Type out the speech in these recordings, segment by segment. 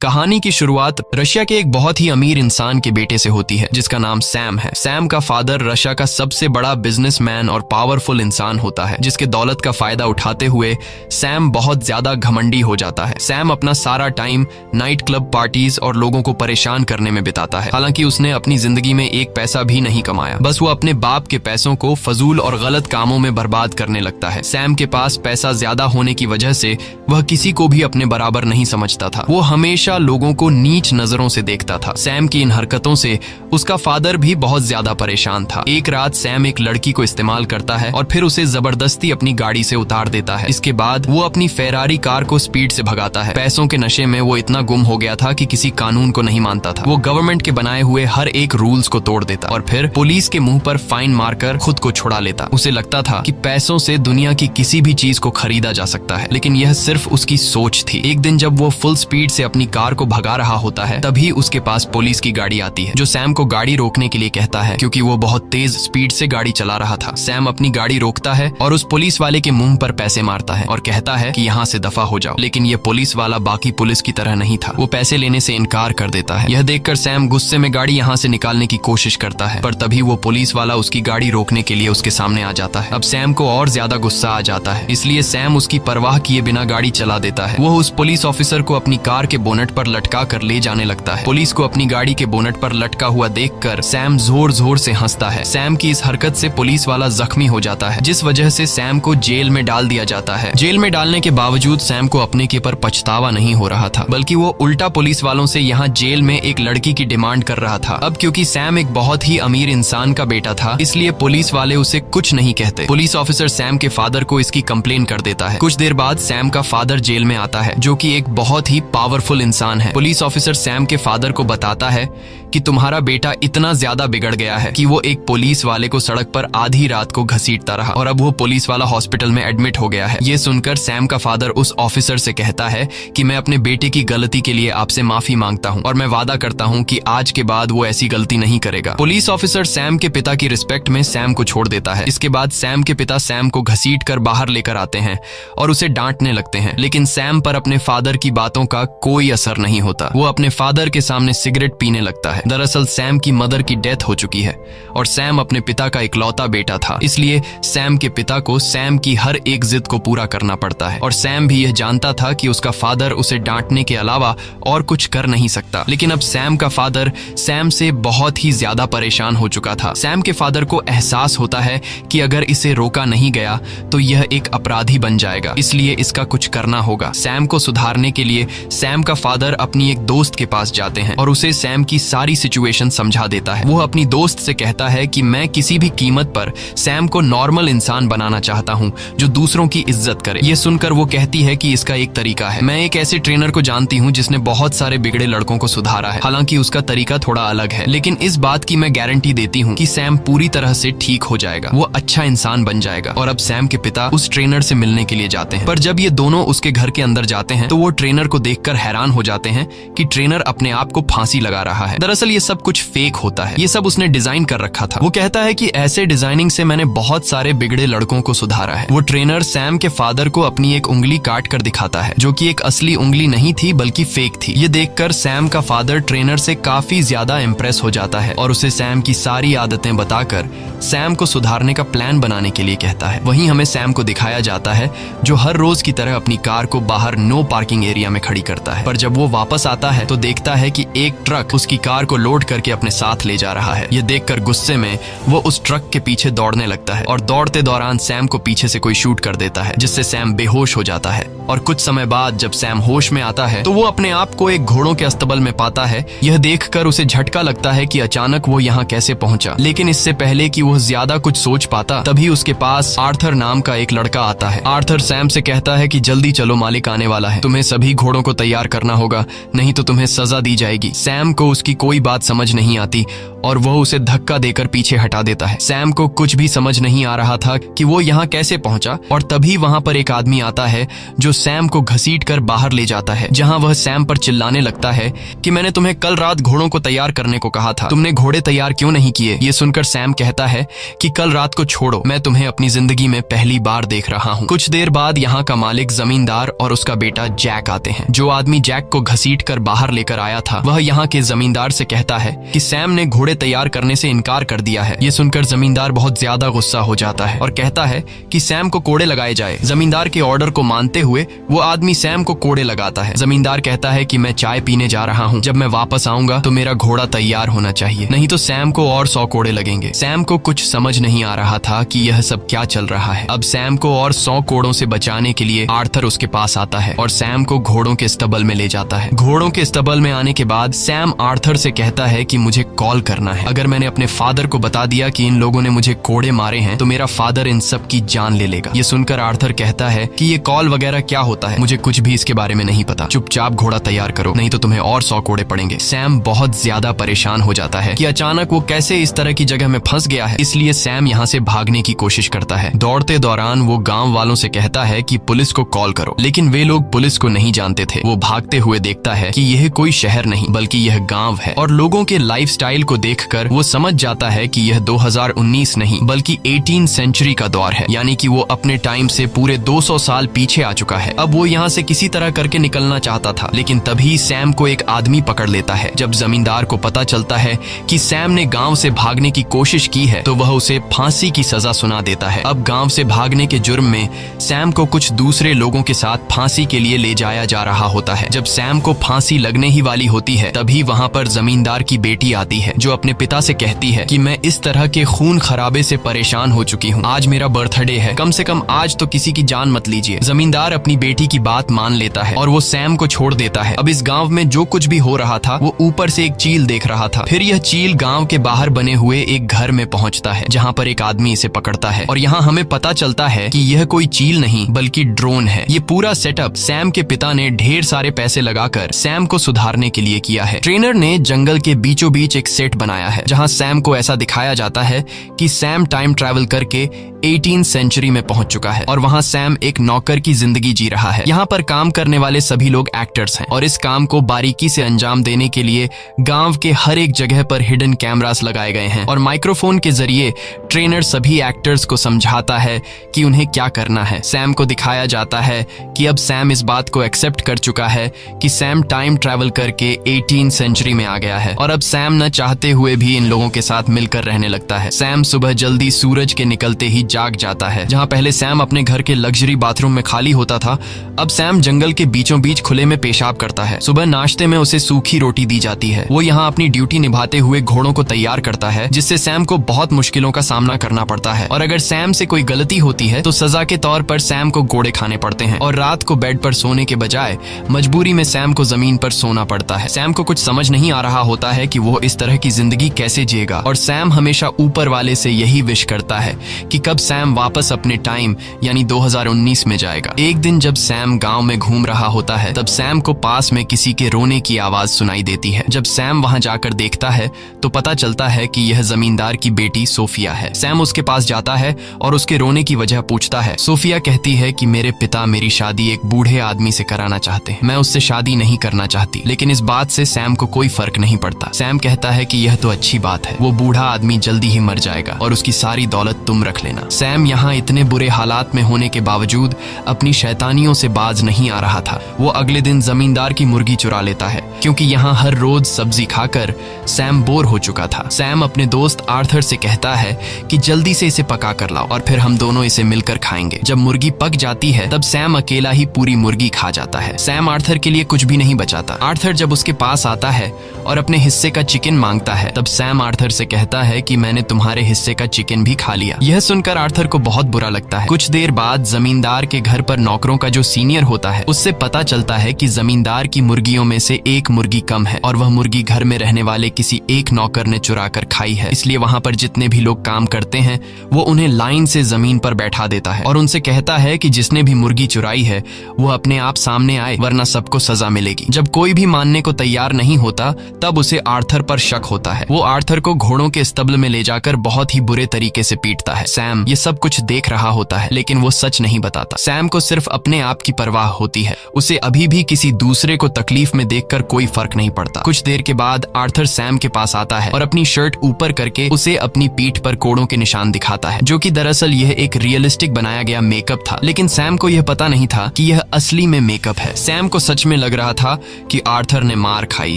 कहानी की शुरुआत रशिया के एक बहुत ही अमीर इंसान के बेटे से होती है जिसका नाम सैम है। सैम का फादर रशिया का सबसे बड़ा बिजनेसमैन और पावरफुल इंसान होता है, जिसके दौलत का फायदा उठाते हुए सैम बहुत ज्यादा घमंडी हो जाता है। सैम अपना सारा टाइम नाइट क्लब पार्टीज और लोगों को परेशान करने में बिताता है। हालांकि उसने अपनी जिंदगी में एक पैसा भी नहीं कमाया, बस वो अपने बाप के पैसों को फजूल और गलत कामों में बर्बाद करने लगता है। सैम के पास पैसा ज्यादा होने की वजह से वह किसी को भी अपने बराबर नहीं समझता था। वो हमेशा लोगों को नीच नजरों से देखता था। सैम की इन हरकतों से उसका फादर भी बहुत ज्यादा परेशान था। एक रात सैम एक लड़की को इस्तेमाल करता है और फिर उसे जबरदस्ती अपनी गाड़ी से उतार देता है। इसके बाद वो अपनी फेरारी कार को स्पीड से भगाता है। पैसों के नशे में वो इतना गुम हो गया था कि किसी कानून को नहीं मानता था। वो गवर्नमेंट के बनाए हुए हर एक रूल्स को तोड़ देता और फिर पुलिस के मुंह पर फाइन मारकर खुद को छुड़ा लेता। उसे लगता था कि पैसों से दुनिया की किसी भी चीज को खरीदा जा सकता है, लेकिन यह सिर्फ उसकी सोच थी। एक दिन जब वो फुल स्पीड से अपनी कार को भगा रहा होता है, तभी उसके पास पुलिस की गाड़ी आती है, जो सैम को गाड़ी रोकने के लिए कहता है क्योंकि वो बहुत तेज स्पीड से गाड़ी चला रहा था। सैम अपनी गाड़ी रोकता है और उस पुलिस वाले के मुंह पर पैसे मारता है और कहता है कि यहाँ से दफा हो जाओ। लेकिन ये पुलिस वाला बाकी पुलिस की तरह नहीं था। वो पैसे लेने से इनकार कर देता है। यह देखकर सैम गुस्से में गाड़ी यहाँ से निकालने की कोशिश करता है, पर तभी वो पुलिस वाला उसकी गाड़ी रोकने के लिए उसके सामने आ जाता है। अब सैम को और ज्यादा गुस्सा आ जाता है, इसलिए सैम उसकी परवाह किए बिना गाड़ी चला देता है। वो उस पुलिस ऑफिसर को अपनी कार के बोनट पर लटका कर ले जाने लगता है। पुलिस को अपनी गाड़ी के बोनट पर लटका हुआ देखकर सैम जोर जोर से हंसता है। सैम की इस हरकत से पुलिस वाला जख्मी हो जाता है, जिस वजह से सैम को जेल में डाल दिया जाता है। जेल में डालने के बावजूद सैम को अपने के पर पछतावा नहीं हो रहा था, बल्कि वो उल्टा पुलिस वालों से यहाँ जेल में एक लड़की की डिमांड कर रहा था। अब क्योंकि सैम एक बहुत ही अमीर इंसान का बेटा था, इसलिए पुलिस वाले उसे कुछ नहीं कहते। पुलिस ऑफिसर सैम के फादर को इसकी कंप्लेन कर देता है। कुछ देर बाद सैम का फादर जेल में आता है, जो कि एक बहुत ही पावरफुल इंसान है। पुलिस ऑफिसर सैम के फादर को बताता है कि तुम्हारा बेटा इतना ज्यादा बिगड़ गया है कि वो एक पुलिस वाले को सड़क पर आधी रात को घसीटता रहा और अब वो पुलिस वाला हॉस्पिटल में एडमिट हो गया है। ये सुनकर सैम का फादर उस ऑफिसर से कहता है कि मैं अपने बेटे की गलती के लिए आपसे माफी मांगता हूँ और मैं वादा करता हूँ कि आज के बाद वो ऐसी गलती नहीं करेगा। पुलिस ऑफिसर सैम के पिता की रिस्पेक्ट में सैम को छोड़ देता है। इसके बाद सैम के पिता सैम को घसीट कर बाहर लेकर आते हैं और उसे डांटने लगते हैं, लेकिन सैम पर अपने फादर की बातों का कोई असर नहीं होता। वो अपने फादर के सामने सिगरेट पीने लगता है। दरअसल सैम की मदर की डेथ हो चुकी है और सैम अपने पिता का इकलौता बेटा था, इसलिए सैम के पिता को सैम की हर एक जिद को पूरा करना पड़ता है। और सैम भी यह जानता था कि उसका फादर उसे डांटने के अलावा और कुछ कर नहीं सकता। लेकिन अब सैम का फादर सैम से बहुत ही ज्यादा परेशान हो चुका था। सैम के फादर को एहसास होता है कि अगर इसे रोका नहीं गया तो यह एक अपराधी बन जाएगा, इसलिए इसका कुछ करना होगा। सैम को सुधारने के लिए सैम का फादर अपनी एक दोस्त के पास जाते हैं और उसे सैम की सारी सिचुएशन समझा देता है। वो अपनी दोस्त से कहता है कि मैं किसी भी कीमत पर सैम को नॉर्मल इंसान बनाना चाहता हूँ जो दूसरों की इज्जत करे। ये सुनकर वो कहती है कि इसका एक तरीका है। मैं एक ऐसे ट्रेनर को जानती हूँ जिसने बहुत सारे बिगड़े लड़कों को सुधारा है। हालांकि उसका तरीका थोड़ा अलग है, लेकिन इस बात की मैं गारंटी देती हूँ कि सैम पूरी तरह से ठीक हो जाएगा, वो अच्छा इंसान बन जाएगा। और अब सैम के पिता उस ट्रेनर से मिलने के लिए जाते हैं, पर जब ये दोनों उसके घर के अंदर जाते हैं तो वो ट्रेनर को देखकर हैरान हो जाते हैं कि ट्रेनर अपने आप को फांसी लगा रहा है। दरअसल ये सब कुछ फेक होता है, ये सब उसने डिजाइन कर रखा था। वो कहता है कि ऐसे डिजाइनिंग से मैंने बहुत सारे बिगड़े लड़कों को सुधारा है। वो ट्रेनर सैम के फादर को अपनी एक उंगली काट कर दिखाता है, जो कि एक असली उंगली नहीं थी बल्कि फेक थी। ये देखकर सैम का फादर ट्रेनर से काफी ज्यादा इम्प्रेस हो जाता है और उसे सैम की सारी आदतें बताकर सैम को सुधारने का प्लान बनाने के लिए कहता है। वहीं हमें सैम को दिखाया जाता है जो हर रोज की तरह अपनी कार को बाहर नो पार्किंग एरिया में खड़ी करता है, पर जब वो वापस आता है तो देखता है कि एक ट्रक उसकी कार को लोड करके अपने साथ ले जा रहा है। ये देखकर गुस्से में वो उस ट्रक के पीछे दौड़ने लगता है और दौड़ते दौरान सैम को पीछे से कोई शूट कर देता है, जिससे सैम बेहोश हो जाता है। और कुछ समय बाद जब सैम होश में आता है तो वो अपने आप को एक घोड़ों के अस्तबल में पाता है। यह देखकर उसे झटका लगता है कि अचानक वो यहाँ कैसे पहुंचा, लेकिन इससे पहले कि वो ज्यादा कुछ सोच पाता तभी उसके पास आर्थर नाम का एक लड़का आता है। आर्थर सैम से कहता है कि जल्दी चलो, मालिक आने वाला है, तुम्हें सभी घोड़ों को तैयार करना होगा, नहीं तो तुम्हें सजा दी जाएगी। सैम को उसकी कोई बात समझ नहीं आती और वह उसे धक्का देकर पीछे हटा देता है। सैम को कुछ भी समझ नहीं आ रहा था कि वो यहाँ कैसे पहुंचा और तभी वहां पर एक आदमी आता है जो सैम को घसीट कर बाहर ले जाता है, जहां वह सैम पर चिल्लाने लगता है कि मैंने तुम्हें कल रात घोड़ों को तैयार करने को कहा था, तुमने घोड़े तैयार क्यों नहीं किए। ये सुनकर सैम कहता है कि कल रात को छोड़ो, मैं तुम्हें अपनी जिंदगी में पहली बार देख रहा हूँ। कुछ देर बाद यहाँ का मालिक, जमींदार और उसका बेटा जैक आते हैं। जो आदमी जैक को घसीटकर बाहर लेकर आया था वह यहाँ के जमींदार से कहता है कि सैम ने घोड़े तैयार करने से इनकार कर दिया है। ये सुनकर जमींदार बहुत ज्यादा गुस्सा हो जाता है और कहता है कि सैम को कोड़े लगाए जाए। जमींदार के ऑर्डर को मानते हुए वो आदमी सैम को कोड़े लगाता है। जमींदार कहता है कि मैं चाय पीने जा रहा हूँ, जब मैं वापस आऊंगा तो मेरा घोड़ा तैयार होना चाहिए, नहीं तो सैम को और 100 कोड़े लगेंगे। सैम को कुछ समझ नहीं आ रहा था कि यह सब क्या चल रहा है। अब सैम को और 100 कोड़ों से बचाने के लिए आर्थर उसके पास आता है और सैम को घोड़ों के स्टबल में ले जाता है। घोड़ों के स्टबल में आने के बाद सैम आर्थर से कहता है कि मुझे कॉल करना है। अगर मैंने अपने फादर को बता दिया कि इन लोगों ने मुझे कोड़े मारे हैं तो मेरा फादर इन सब की जान ले लेगा। ये सुनकर आर्थर कहता है कि ये कॉल वगैरह क्या होता है, मुझे कुछ भी इसके बारे में नहीं पता, चुपचाप घोड़ा तैयार करो नहीं तो तुम्हें और 100 कोड़े पड़ेंगे। सैम बहुत ज्यादा परेशान हो जाता है कि अचानक वो कैसे इस तरह की जगह में फंस गया है, इसलिए सैम यहाँ से भागने की कोशिश करता है। दौड़ते दौरान वो गांव वालों से कहता है कि पुलिस को कॉल करो, लेकिन वे लोग पुलिस को नहीं जानते थे। वो भागते हुए देखता है कि यह कोई शहर नहीं बल्कि यह गांव है और लोगों के लाइफस्टाइल को देखकर वो समझ जाता है कि यह 2019 नहीं बल्कि 18th सेंचुरी का दौर है, यानी कि वो अपने टाइम से पूरे 200 साल पीछे आ चुका है। अब वो यहाँ से किसी तरह करके निकलना चाहता था, लेकिन तभी सैम को एक आदमी पकड़ लेता है। जब जमींदार को पता चलता है कि सैम ने गांव से भागने की कोशिश की है तो वह उसे फांसी की सजा सुना देता है। अब गांव से भागने के जुर्म में सैम को कुछ दूसरे लोगों के साथ फांसी के लिए ले जाया जा रहा होता है। जब सैम को फांसी लगने ही वाली होती है तभी वहाँ पर जमींदार की बेटी आती है जो अपने पिता से कहती है कि मैं इस तरह के खून खराबे से परेशान हो चुकी हूँ, आज मेरा बर्थडे है, कम से कम आज तो किसी की जान मत लीजिए। जमींदार अपनी बेटी की बात मान लेता है और वो सैम को छोड़ देता है। अब इस गांव में जो कुछ भी हो रहा था वो ऊपर से एक चील देख रहा था। फिर यह चील गांव के बाहर बने हुए एक घर में पहुंचता है जहां पर एक आदमी इसे पकड़ता है और यहाँ हमें पता चलता है कि यह कोई चील नहीं बल्कि ड्रोन है। ये पूरा सेटअप सैम के पिता ने ढेर सारे पैसे लगाकर सैम को सुधारने के लिए किया है। ट्रेनर ने जंगल के बीचों बीच एक सेट बनाया है जहाँ सैम को ऐसा दिखाया जाता है कि सैम टाइम ट्रैवल करके 18th सेंचुरी में पहुंच चुका है और वहाँ सैम एक नौकर की जिंदगी जी रहा है। यहाँ पर काम करने वाले सभी लोग एक्टर्स हैं और इस काम को बारीकी से अंजाम देने के लिए गांव के हर एक जगह पर हिडन कैमरास लगाए गए हैं और माइक्रोफोन के जरिए ट्रेनर सभी एक्टर्स को समझाता है कि उन्हें क्या करना है। सैम को दिखाया जाता है कि अब सैम इस बात को एक्सेप्ट कर चुका है कि सैम टाइम ट्रैवल करके 18th सेंचुरी में आ गया है और अब सैम न चाहते हुए भी इन लोगों के साथ मिलकर रहने लगता है। सैम सुबह जल्दी सूरज के निकलते ही जाग जाता है। जहाँ पहले सैम अपने घर के लग्जरी बाथरूम में खाली होता था, अब सैम जंगल के बीचों बीच खुले में पेशाब करता है। सुबह नाश्ते में उसे सूखी रोटी दी जाती है। वो यहाँ अपनी ड्यूटी निभाते हुए घोड़ों को तैयार करता है जिससे सैम को बहुत मुश्किलों का सामना करना पड़ता है और अगर सैम से कोई गलती होती है तो सजा के तौर पर सैम को घोड़े खाने पड़ते हैं और रात को बेड पर सोने के बजाय मजबूरी में सैम को जमीन पर सोना पड़ता है। सैम को कुछ समझ नहीं आ रहा होता है कि वो इस तरह की जिंदगी कैसे जिएगा और सैम हमेशा ऊपर वाले से यही विश करता है कि कब सैम वापस अपने टाइम यानी 2019 में जाएगा। एक दिन जब सैम गांव में घूम रहा होता है तब सैम को पास में किसी के रोने की आवाज सुनाई देती है। जब सैम वहां जाकर देखता है तो पता चलता है कि यह जमींदार की बेटी सोफिया है। सैम उसके पास जाता है और उसके रोने की वजह पूछता है। सोफिया कहती है कि मेरे पिता मेरी शादी एक बूढ़े आदमी से कराना चाहते हैं, मैं उससे शादी नहीं करना चाहती। लेकिन इस बात से सैम को कोई फर्क नहीं पड़ता। सैम कहता है कि यह तो अच्छी बात है, वो बूढ़ा आदमी जल्दी ही मर जाएगा और उसकी सारी दौलत तुम रख लेना। सैम यहाँ इतने बुरे हालात में होने के बावजूद अपनी शैतानियों से बाज नहीं आ रहा था। वो अगले दिन जमींदार की मुर्गी चुरा लेता है क्योंकि यहाँ हर रोज सब्जी खाकर सैम बोर हो चुका था। सैम अपने दोस्त आर्थर से कहता है कि जल्दी से इसे पका कर लाओ और फिर हम दोनों इसे मिलकर खाएंगे। जब मुर्गी पक जाती है तब सैम अकेला ही पूरी मुर्गी खा जाता है। सैम आर्थर के लिए कुछ भी नहीं बचाता। आर्थर जब उसके पास आता है और अपने हिस्से का चिकन मांगता है तब सैम आर्थर से कहता है कि मैंने तुम्हारे हिस्से का चिकन भी खा लिया। यह सुनकर आर्थर को बहुत बुरा लगता है। कुछ देर बाद जमींदार के घर पर नौकरों का जो सीनियर होता है उससे पता चलता है कि जमींदार की मुर्गियों में से एक मुर्गी कम है और वह मुर्गी घर में रहने वाले किसी एक नौकर ने चुरा कर खाई है। इसलिए वहाँ पर जितने भी लोग काम करते हैं वो उन्हें लाइन से जमीन पर बैठा देता है और उनसे कहता है कि जिसने भी मुर्गी चुराई है वो अपने आप सामने आए वरना सबको सजा मिलेगी। जब कोई भी मानने को तैयार नहीं होता तब उसे आर्थर पर शक होता है। वो आर्थर को घोड़ों के स्तब्ल में ले जाकर बहुत ही बुरे तरीके से पीटता है। सैम ये सब कुछ देख रहा होता है, लेकिन वो सच नहीं बताता। सैम को सिर्फ अपने आप की परवाह होती है। उसे अभी भी किसी दूसरे को तकलीफ में देखकर कोई फर्क नहीं पड़ता। कुछ देर के बाद आर्थर सैम के पास आता है और अपनी शर्ट ऊपर करके उसे अपनी पीठ पर कोड़ों के निशान दिखाता है, जो कि दरअसल यह एक रियलिस्टिक बनाया गया मेकअप था। लेकिन सैम को यह पता नहीं था कि यह असली में मेकअप है। सैम को सच में लग रहा था कि आर्थर ने मार खाई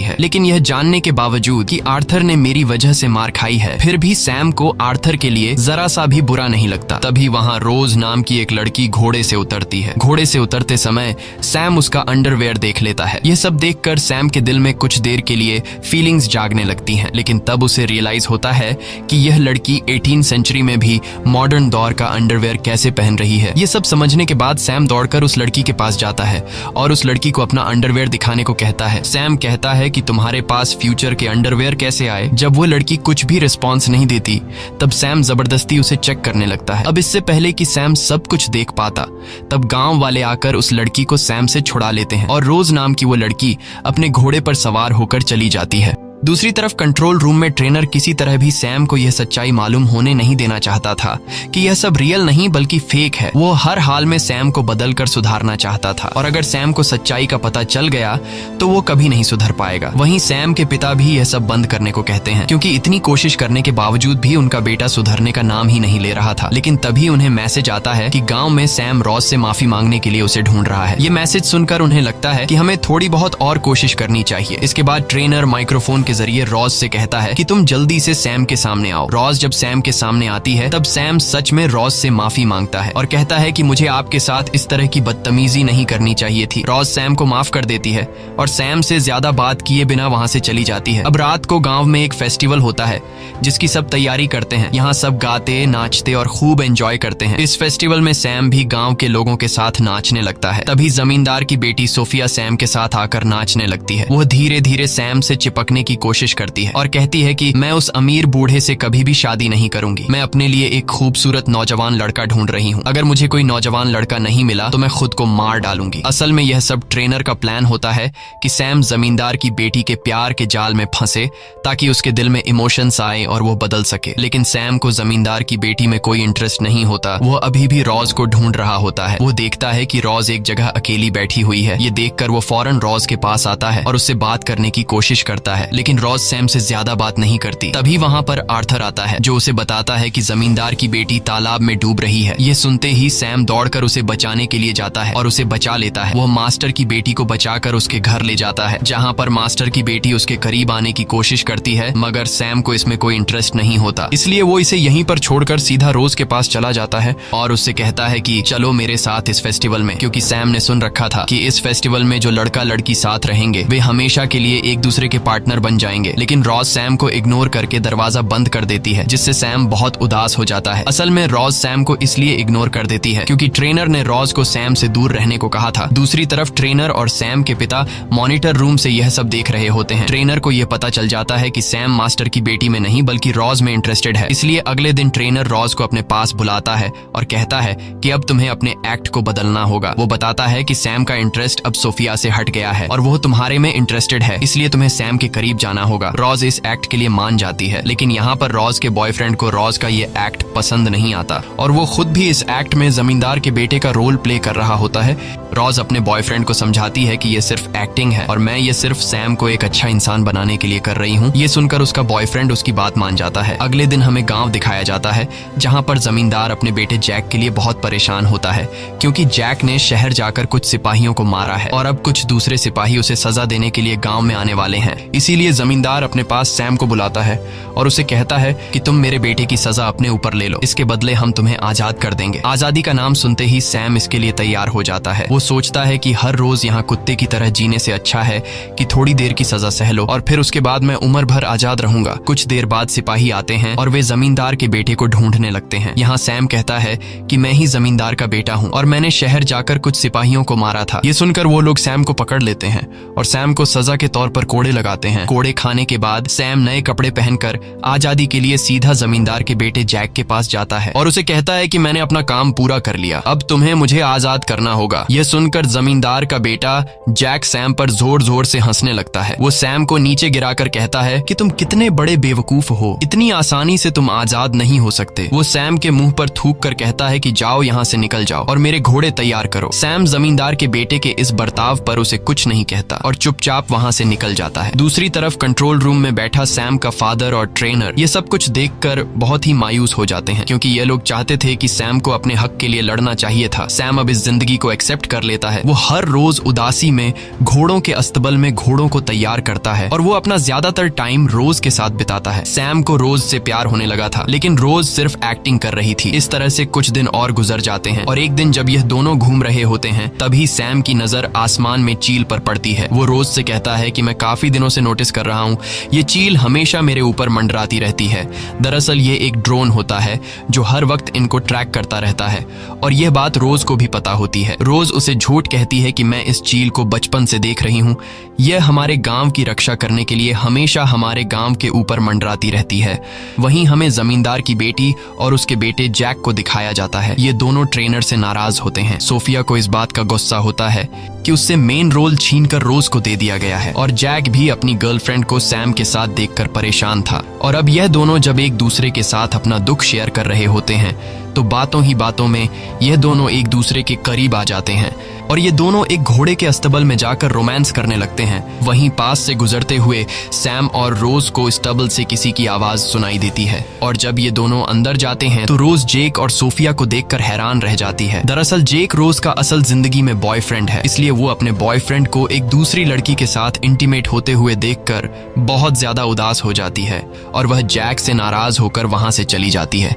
है, लेकिन यह जानने के बावजूद कि आर्थर ने मेरी वजह से मार खाई है, फिर भी सैम को आर्थर के लिए जरा सा भी बुरा नहीं लगता। तभी वहाँ रोज नाम की एक लड़की घोड़े से उतरती है। घोड़े से उतरते समय सैम उसका अंडरवेयर देख लेता है। यह सब देखकर सैम के दिल में कुछ देर के लिए फीलिंग्स जागने लगती हैं, लेकिन तब उसे रियलाइज होता है कि यह लड़की 18वीं सेंचुरी में भी मॉडर्न दौर का अंडरवेयर कैसे पहन रही है। ये सब समझने के बाद सैम दौड़कर उस लड़की के पास जाता है और उस लड़की को अपना अंडरवेयर दिखाने को कहता है। सैम कहता है कि तुम्हारे पास फ्यूचर के अंडरवेयर कैसे आए। जब वो लड़की कुछ भी रिस्पॉन्स नहीं देती, तब सैम जबरदस्ती उसे चेक करने लगता है। अब इससे पहले कि सैम सब कुछ देख पाता, तब गांव वाले आकर उस लड़की को सैम से छुड़ा लेते हैं और रोज नाम की वो लड़की अपने घोड़े पर सवार होकर चली जाती है। दूसरी तरफ कंट्रोल रूम में ट्रेनर किसी तरह भी सैम को यह सच्चाई मालूम होने नहीं देना चाहता था कि यह सब रियल नहीं बल्कि फेक है। वो हर हाल में सैम को बदलकर सुधारना चाहता था, और अगर सैम को सच्चाई का पता चल गया तो वो कभी नहीं सुधर पाएगा। वहीं सैम के पिता भी यह सब बंद करने को कहते हैं, क्योंकि इतनी कोशिश करने के बावजूद भी उनका बेटा सुधरने का नाम ही नहीं ले रहा था। लेकिन तभी उन्हें मैसेज आता है कि गाँव में सैम रॉज से माफी मांगने के लिए उसे ढूंढ रहा है। ये मैसेज सुनकर उन्हें लगता है कि हमें थोड़ी बहुत और कोशिश करनी चाहिए। इसके बाद ट्रेनर माइक्रोफोन के जरिए रॉज से कहता है कि तुम जल्दी से सैम के सामने आओ। रॉज जब सैम के सामने आती है, तब सैम सच में रॉज से माफी मांगता है और कहता है कि मुझे आपके साथ इस तरह की बदतमीजी नहीं करनी चाहिए थी। रॉज सैम को माफ कर देती है और सैम से ज्यादा बात किए बिना वहाँ से चली जाती है। अब रात को गाँव में एक फेस्टिवल होता है जिसकी सब तैयारी करते हैं। यहाँ सब गाते, नाचते और खूब एंजॉय करते हैं। इस फेस्टिवल में सैम भी गाँव के लोगों के साथ नाचने लगता है। तभी जमींदार की बेटी सोफिया सैम के साथ आकर नाचने लगती है। वह धीरे धीरे सैम से चिपकने की कोशिश करती है और कहती है कि मैं उस अमीर बूढ़े से कभी भी शादी नहीं करूंगी। मैं अपने लिए एक खूबसूरत नौजवान लड़का ढूंढ रही हूँ। अगर मुझे कोई नौजवान लड़का नहीं मिला तो मैं खुद को मार डालूंगी। असल में यह सब ट्रेनर का प्लान होता है कि सैम जमींदार की बेटी के प्यार के जाल में फंसे ताकि उसके दिल में इमोशंस आए और वो बदल सके। लेकिन सैम को जमींदार की बेटी में कोई इंटरेस्ट नहीं होता। वो अभी भी रॉज को ढूंढ रहा होता है। वो देखता है कि रॉज एक जगह अकेली बैठी हुई है। ये देखकर वो फौरन रॉज के पास आता है और उससे बात करने की कोशिश करता है, लेकिन रॉज सैम से ज्यादा बात नहीं करती। तभी वहाँ पर आर्थर आता है जो उसे बताता है कि जमींदार की बेटी तालाब में डूब रही है। ये सुनते ही सैम दौड़कर उसे बचाने के लिए जाता है और उसे बचा लेता है। वो मास्टर की बेटी को बचाकर उसके घर ले जाता है, जहाँ पर मास्टर की बेटी उसके करीब आने की कोशिश करती है, मगर सैम को इसमें कोई इंटरेस्ट नहीं होता। इसलिए वो इसे यहीं पर छोड़कर सीधा रोज के पास चला जाता है और उससे कहता है कि चलो मेरे साथ इस फेस्टिवल में, क्योंकि सैम ने सुन रखा था कि इस फेस्टिवल में जो लड़का लड़की साथ रहेंगे वे हमेशा के लिए एक दूसरे के पार्टनर बन जाएंगे। लेकिन रॉज सैम को इग्नोर करके दरवाजा बंद कर देती है, जिससे सैम बहुत उदास हो जाता है। असल में रॉज सैम को इसलिए इग्नोर कर देती है क्योंकि ट्रेनर ने रॉज को सैम से दूर रहने को कहा था। दूसरी तरफ ट्रेनर और सैम के पिता मॉनिटर रूम से यह सब देख रहे होते हैं। ट्रेनर को यह पता चल जाता है कि सैम मास्टर की बेटी में नहीं बल्कि रॉज में इंटरेस्टेड है। इसलिए अगले दिन ट्रेनर रॉज को अपने पास बुलाता है और कहता है कि अब तुम्हें अपने एक्ट को बदलना होगा। वो बताता है कि सैम का इंटरेस्ट अब सोफिया से हट गया है और वो तुम्हारे में इंटरेस्टेड है, इसलिए तुम्हें सैम के करीब जाना होगा। रॉज इस एक्ट के लिए मान जाती है, लेकिन यहाँ पर रॉज के बॉयफ्रेंड को रॉज का ये एक्ट पसंद नहीं आता और वो खुद भी इस एक्ट में जमींदार के बेटे का रोल प्ले कर रहा होता है। रॉज अपने बॉयफ्रेंड को समझाती है कि ये सिर्फ एक्टिंग है और मैं ये सिर्फ सैम को एक अच्छा इंसान बनाने के लिए कर रही हूँ। ये सुनकर उसका बॉयफ्रेंड उसकी बात मान जाता है। अगले दिन हमें गाँव दिखाया जाता है जहाँ पर जमींदार अपने बेटे जैक के लिए बहुत परेशान होता है, क्योंकि जैक ने शहर जाकर कुछ सिपाहियों को मारा है और अब कुछ दूसरे सिपाही उसे सजा देने के लिए गाँव में आने वाले हैं। इसीलिए जमींदार अपने पास सैम को बुलाता है और उसे कहता है कि तुम मेरे बेटे की सजा अपने ऊपर ले लो, इसके बदले हम तुम्हें आजाद कर देंगे। आजादी का नाम सुनते ही सैम इसके लिए तैयार हो जाता है। वो सोचता है कि हर रोज यहाँ कुत्ते की तरह जीने से अच्छा है कि थोड़ी देर की सजा सह लो और फिर उसके बाद मैं उम्र भर आजाद रहूंगा। कुछ देर बाद सिपाही आते हैं और वे जमींदार के बेटे को ढूंढने लगते हैं। यहाँ सैम कहता है कि मैं ही जमींदार का बेटा हूँ और मैंने शहर जाकर कुछ सिपाहियों को मारा था। ये सुनकर वो लोग सैम को पकड़ लेते हैं और सैम को सजा के तौर पर कोड़े लगाते हैं। कोड़े खाने के बाद सैम नए कपड़े पहनकर आजादी के लिए सीधा जमींदार के बेटे जैक के पास जाता है और उसे कहता है कि मैंने अपना काम पूरा कर लिया, अब तुम्हें मुझे आजाद करना होगा। यह सुनकर जमींदार का बेटा जैक सैम पर जोर जोर से हंसने लगता है। वो सैम को नीचे गिराकर कहता है कि तुम कितने बड़े बेवकूफ हो, इतनी आसानी से तुम आजाद नहीं हो सकते। वो सैम के मुंह पर थूक कर कहता है कि जाओ यहाँ से निकल जाओ और मेरे घोड़े तैयार करो। सैम जमींदार के बेटे के इस बर्ताव पर उसे कुछ नहीं कहता और चुपचाप वहाँ से निकल जाता है। दूसरी तरफ कंट्रोल रूम में बैठा सैम का फादर और ट्रेनर ये सब कुछ देखकर बहुत ही मायूस हो जाते हैं, क्योंकि ये लोग चाहते थे कि सैम को अपने हक के लिए लड़ना चाहिए था। सैम अब इस जिंदगी को एक्सेप्ट कर लेता है। वो हर रोज उदासी में घोड़ों के अस्तबल में घोड़ों को तैयार करता है और वो अपना ज्यादातर टाइम रोज के साथ बिताता है। सैम को रोज से प्यार होने लगा था, लेकिन रोज सिर्फ एक्टिंग कर रही थी। इस तरह से कुछ दिन और गुजर जाते हैं और एक दिन जब यह दोनों घूम रहे होते हैं तभी सैम की नजर आसमान में चील पर पड़ती है। वो रोज से कहता है कि मैं काफी दिनों से नोटिस कर रहा हूँ, ये चील हमेशा मेरे ऊपर मंडराती रहती है। दरअसल ये एक ड्रोन होता है जो हर वक्त इनको ट्रैक करता रहता है और यह बात रोज को भी पता होती है। रोज उसे झूठ कहती है कि मैं इस चील को बचपन से देख रही हूँ, यह हमारे गांव की रक्षा करने के लिए हमेशा हमारे गांव के ऊपर मंडराती रहती है। वहीं हमें जमींदार की बेटी और उसके बेटे जैक को दिखाया जाता है। ये दोनों ट्रेनर से नाराज होते हैं। सोफिया को इस बात का गुस्सा होता है कि उससे मेन रोल छीनकर रोज को दे दिया गया है और जैक भी अपनी गर्लफ्रेंड को सैम के साथ देखकर परेशान था। और अब यह दोनों जब एक दूसरे के साथ अपना दुख शेयर कर रहे होते हैं तो बातों ही बातों में यह दोनों एक दूसरे के करीब आ जाते हैं और ये दोनों एक घोड़े के अस्तबल में जाकर रोमांस करने लगते हैं। वहीं पास से गुजरते हुए सैम और रोज को स्टबल से किसी की आवाज सुनाई देती है और जब ये दोनों अंदर जाते हैं तो रोज जेक और सोफिया को देखकर हैरान रह जाती है। दरअसल जेक रोज का असल जिंदगी में बॉयफ्रेंड है, इसलिए वो अपने बॉयफ्रेंड को एक दूसरी लड़की के साथ इंटीमेट होते हुए देखकर बहुत ज्यादा उदास हो जाती है और वह जैक से नाराज होकर वहां से चली जाती है।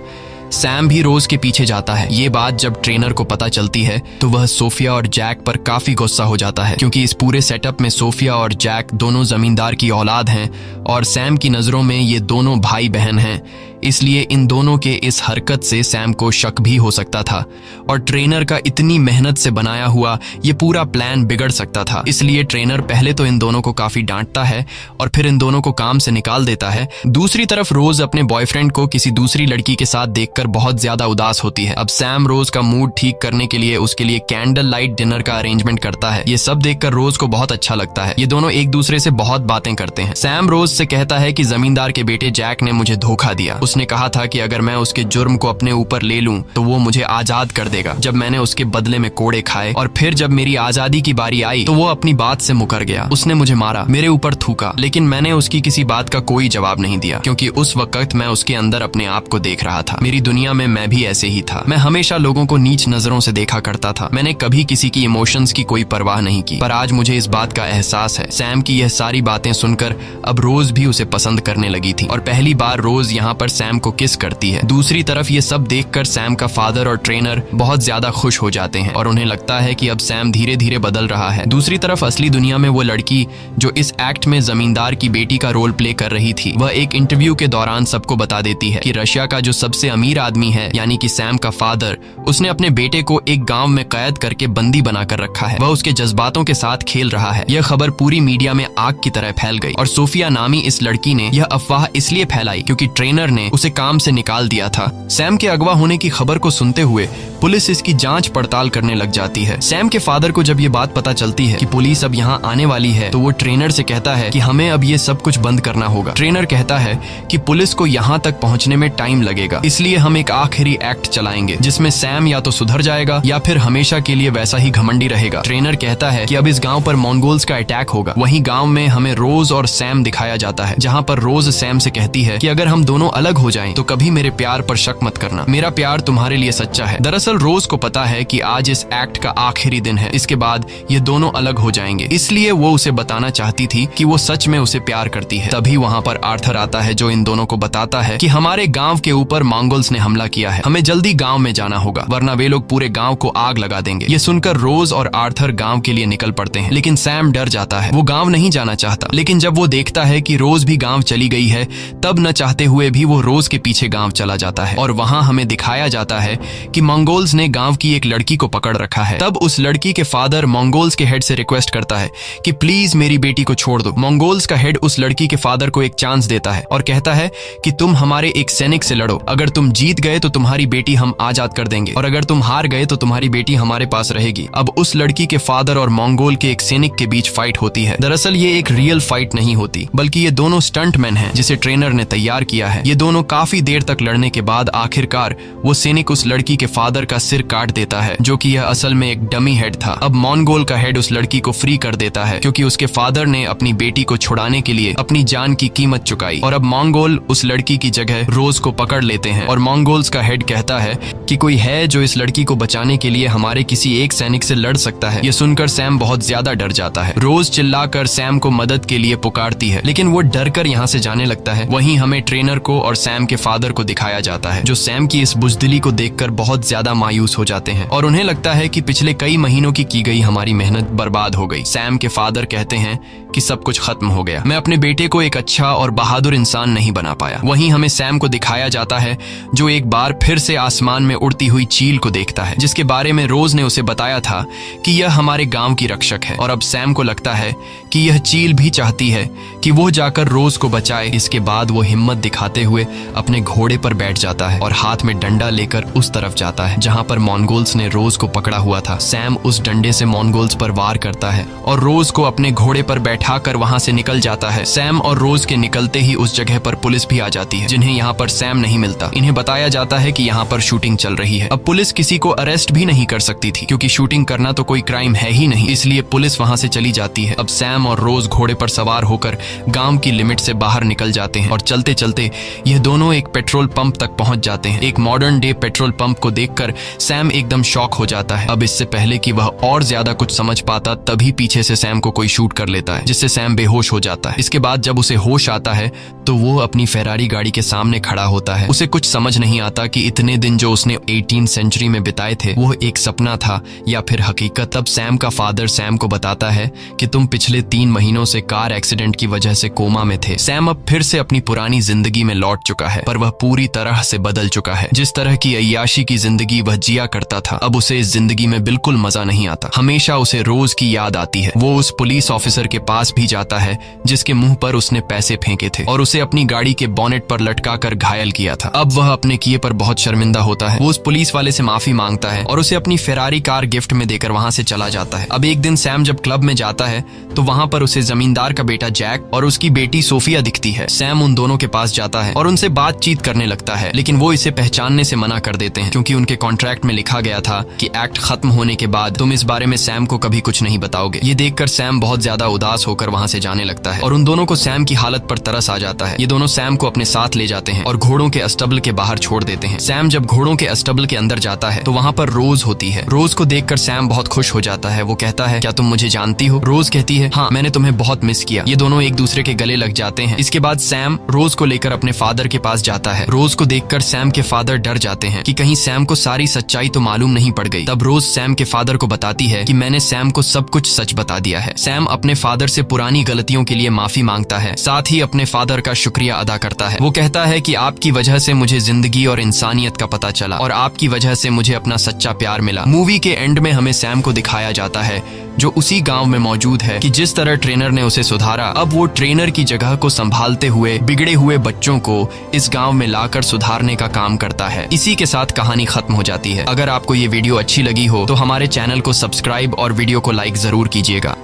सैम भी रोज के पीछे जाता है। ये बात जब ट्रेनर को पता चलती है तो वह सोफिया और जैक पर काफी गुस्सा हो जाता है, क्योंकि इस पूरे सेटअप में सोफिया और जैक दोनों जमींदार की औलाद हैं और सैम की नजरों में ये दोनों भाई बहन हैं। इसलिए इन दोनों के इस हरकत से सैम को शक भी हो सकता था और ट्रेनर का इतनी मेहनत से बनाया हुआ ये पूरा प्लान बिगड़ सकता था। इसलिए ट्रेनर पहले तो इन दोनों को काफी डांटता है और फिर इन दोनों को काम से निकाल देता है। दूसरी तरफ रोज अपने बॉयफ्रेंड को किसी दूसरी लड़की के साथ देखकर बहुत ज्यादा उदास होती है। अब सैम रोज का मूड ठीक करने के लिए उसके लिए कैंडल लाइट डिनर का अरेंजमेंट करता है। ये सब देखकर रोज को बहुत अच्छा लगता है। ये दोनों एक दूसरे से बहुत बातें करते हैं। सैम रोज से कहता है कि जमींदार के बेटे जैक ने मुझे धोखा दिया। उसने कहा था कि अगर मैं उसके जुर्म को अपने ऊपर ले लूं तो वो मुझे आजाद कर देगा। जब मैंने उसके बदले में कोड़े खाए और फिर जब मेरी आजादी की बारी आई तो वो अपनी बात से मुकर गया। उसने मुझे मारा, मेरे ऊपर थूका, लेकिन मैंने उसकी किसी बात का कोई जवाब नहीं दिया, क्योंकि उस वक्त मैं उसके अंदर अपने आप को देख रहा था। मेरी दुनिया में मैं भी ऐसे ही था। मैं हमेशा लोगों को नीच नजरों से देखा करता था। मैंने कभी किसी की इमोशंस की कोई परवाह नहीं की। पर आज मुझे इस बात का एहसास है। सैम की यह सारी बातें सुनकर अब रोज भी उसे पसंद करने लगी थी और पहली बार रोज यहाँ पर सैम को किस करती है। दूसरी तरफ ये सब देखकर सैम का फादर और ट्रेनर बहुत ज्यादा खुश हो जाते हैं और उन्हें लगता है कि अब सैम धीरे धीरे बदल रहा है। दूसरी तरफ असली दुनिया में वो लड़की जो इस एक्ट में जमींदार की बेटी का रोल प्ले कर रही थी, वह एक इंटरव्यू के दौरान सबको बता देती है कि रशिया का जो सबसे अमीर आदमी है यानी कि सैम का फादर, उसने अपने बेटे को एक गांव में कैद करके बंदी बनाकर रखा है। वह उसके जज्बातों के साथ खेल रहा है। यह खबर पूरी मीडिया में आग की तरह फैल गई और सोफिया नामी इस लड़की ने यह अफवाह इसलिए फैलाई क्योंकि ट्रेनर ने उसे काम से निकाल दिया था। सैम के अगवा होने की खबर को सुनते हुए पुलिस इसकी जांच पड़ताल करने लग जाती है। सैम के फादर को जब ये बात पता चलती है कि पुलिस अब यहाँ आने वाली है तो वो ट्रेनर से कहता है कि हमें अब ये सब कुछ बंद करना होगा। ट्रेनर कहता है कि पुलिस को यहाँ तक पहुँचने में टाइम लगेगा, इसलिए हम एक आखिरी एक्ट चलाएंगे जिसमें सैम या तो सुधर जाएगा या फिर हमेशा के लिए वैसा ही घमंडी रहेगा। ट्रेनर कहता है कि अब इस गाँव पर मंगोल्स का अटैक होगा। वहीं गाँव में हमें रोज और सैम दिखाया जाता है, जहाँ पर रोज सैम से कहती है कि अगर हम दोनों अलग हो जाएं तो कभी मेरे प्यार पर शक मत करना, मेरा प्यार तुम्हारे लिए सच्चा है। दरअसल रोज को पता है कि आज इस एक्ट का आखिरी दिन है, इसके बाद ये दोनों अलग हो जाएंगे, इसलिए वो उसे बताना चाहती थी कि वो सच में उसे प्यार करती है। तभी वहाँ पर आर्थर आता है जो इन दोनों को बताता है कि हमारे गाँव के ऊपर मंगोल्स ने हमला किया है, हमें जल्दी गाँव में जाना होगा वरना वे लोग पूरे गाँव को आग लगा देंगे। ये सुनकर रोज और आर्थर गाँव के लिए निकल पड़ते हैं, लेकिन सैम डर जाता है। वो गाँव नहीं जाना चाहता, लेकिन जब वो देखता है कि रोज भी गाँव चली गई है तब न चाहते हुए भी वो रोज के पीछे गांव चला जाता है और वहां हमें दिखाया जाता है कि मंगोल्स ने गांव की एक लड़की को पकड़ रखा है। तब उस लड़की के फादर मंगोल्स के हेड से रिक्वेस्ट करता है कि प्लीज मेरी बेटी को छोड़ दो। मंगोल्स का हेड उस लड़की के फादर को एक चांस देता है और कहता है कि तुम हमारे एक सैनिक से लड़ो, अगर तुम जीत गए तो तुम्हारी बेटी हम आजाद कर देंगे और अगर तुम हार गए तो तुम्हारी बेटी हमारे पास रहेगी। अब उस लड़की के फादर और मंगोल के एक सैनिक के बीच फाइट होती है। दरअसल ये एक रियल फाइट नहीं होती, बल्कि ये दोनों स्टंटमैन हैं जिसे ट्रेनर ने तैयार किया है। ये दोनों काफी देर तक लड़ने के बाद आखिरकार वो सैनिक उस लड़की के फादर का सिर काट देता है, जो कि यह असल में एक डमी हेड था। अब मंगोल का हेड उस लड़की को फ्री कर देता है क्योंकि उसके फादर ने अपनी बेटी को छुड़ाने के लिए अपनी जान की कीमत चुकाई और अब मंगोल उस लड़की की जगह रोज को पकड़ लेते हैं और मंगोल्स का हेड कहता है कि कोई है जो इस लड़की को बचाने के लिए हमारे किसी एक सैनिक से लड़ सकता है। ये सुनकर सैम बहुत ज्यादा डर जाता है। रोज चिल्लाकर सैम को मदद के लिए पुकारती है, लेकिन वो डर कर यहाँ से जाने लगता है। वहीं हमें ट्रेनर को और सैम के फादर को दिखाया जाता है, जो सैम की इस बुजदिली को देखकर बहुत ज्यादा मायूस हो जाते हैं और उन्हें लगता है कि पिछले कई महीनों की गई हमारी मेहनत बर्बाद हो गई। सैम के फादर कहते हैं कि सब कुछ खत्म हो गया, मैं अपने बेटे को एक अच्छा और बहादुर इंसान नहीं बना पाया। वहीं हमें सैम को दिखाया जाता है जो एक बार फिर से आसमान में उड़ती हुई चील को देखता है, जिसके बारे में रोज ने उसे बताया था कि यह हमारे गांव की रक्षक है और अब सैम को लगता है कि यह चील भी चाहती है कि वो जाकर रोज को बचाए। इसके बाद वो हिम्मत दिखाते हुए अपने घोड़े पर बैठ जाता है और हाथ में डंडा लेकर उस तरफ जाता है जहां पर मंगोल्स ने रोज को पकड़ा हुआ था। सैम उस डंडे से मंगोल्स पर वार करता है और रोज को अपने घोड़े पर बैठाकर वहां से निकल जाता है। सैम और रोज के निकलते ही उस जगह पर पुलिस भी आ जाती है, जिन्हें यहाँ पर सैम नहीं मिलता। इन्हें बताया जाता है कि यहाँ पर शूटिंग चल रही है। अब पुलिस किसी को अरेस्ट भी नहीं कर सकती थी क्योंकि शूटिंग करना तो कोई क्राइम है ही नहीं, इसलिए पुलिस वहां से चली जाती है। अब सैम और रोज घोड़े पर सवार होकर गांव की लिमिट से बाहर निकल जाते हैं और चलते चलते यह दोनों एक पेट्रोल पंप तक पहुंच जाते हैं। एक मॉडर्न डे पेट्रोल पंप को देखकर सैम एकदम शॉक हो जाता है। अब इससे पहले कि वह और ज्यादा कुछ समझ पाता, तभी पीछे से सैम को कोई शूट कर लेता है, जिससे सैम बेहोश हो जाता है। इसके बाद जब उसे होश आता है तो वो अपनी फेरारी गाड़ी के सामने खड़ा होता है। उसे कुछ समझ नहीं आता कि इतने दिन जो उसने 18वीं सेंचुरी में बिताए थे वो एक सपना था या फिर हकीकत। तब सैम का फादर सैम को बताता है कि तुम पिछले 3 महीनों से कार एक्सीडेंट की वजह से कोमा में थे। सैम अब फिर से अपनी पुरानी जिंदगी में लौट चुका है, पर वह पूरी तरह से बदल चुका है। जिस तरह की अय्याशी की जिंदगी वह जिया करता था, अब उसे इस जिंदगी में बिल्कुल मजा नहीं आता। हमेशा उसे रोज की याद आती है। वो उस पुलिस ऑफिसर के पास भी जाता है जिसके मुंह पर उसने पैसे फेंके थे और उसे अपनी गाड़ी के बोनेट पर लटकाकर घायल किया था। अब वह अपने किए पर बहुत शर्मिंदा होता है। वो उस पुलिस वाले से माफी मांगता है और उसे अपनी फेरारी कार गिफ्ट में देकर वहां से चला जाता है। अब एक दिन सैम जब क्लब में जाता है तो वहां पर उसे जमींदार का बेटा जैक और उसकी बेटी सोफिया दिखती है। सैम उन दोनों के पास जाता है और उनसे बातचीत करने लगता है, लेकिन वो इसे पहचानने से मना कर देते हैं क्योंकि उनके कॉन्ट्रैक्ट में लिखा गया था कि एक्ट खत्म होने के बाद तुम इस बारे में सैम को कभी कुछ नहीं बताओगे। ये देखकर सैम बहुत ज्यादा उदास होकर वहां से जाने लगता है और उन दोनों को सैम की हालत पर तरस आ जाता है। ये दोनों सैम को अपने साथ ले जाते हैं और घोड़ों के अस्टबल के बाहर छोड़ देते हैं। सैम जब घोड़ों के अस्टबल के अंदर जाता है तो वहां पर रोज होती है। रोज को देखकर सैम बहुत खुश हो जाता है। वो कहता है, क्या तुम मुझे जानती हो? रोज कहती है, हाँ, मैंने तुम्हें बहुत मिस किया। ये दोनों एक दूसरे के गले लग जाते हैं। इसके बाद सैम रोज को लेकर अपने फादर के पास जाता है। रोज को देखकर सैम के फादर डर जाते हैं कि कहीं सैम को सारी सच्चाई तो मालूम नहीं पड़ गई। तब रोज सैम के फादर को बताती है कि मैंने सैम को सब कुछ सच बता दिया है। सैम अपने फादर से पुरानी गलतियों के लिए माफी मांगता है, साथ ही अपने फादर का शुक्रिया अदा करता है। वो कहता है कि आपकी वजह से मुझे जिंदगी और इंसानियत का पता चला और आपकी वजह से मुझे अपना सच्चा प्यार मिला। मूवी के एंड में हमें सैम को दिखाया जाता है जो उसी गांव में मौजूद है कि जिस तरह ट्रेनर ने उसे सुधारा, अब वो ट्रेनर की जगह को संभालते हुए बिगड़े हुए बच्चों को इस गांव में लाकर सुधारने का काम करता है। इसी के साथ कहानी खत्म हो जाती है। अगर आपको ये वीडियो अच्छी लगी हो तो हमारे चैनल को सब्सक्राइब और वीडियो को लाइक जरूर कीजिएगा।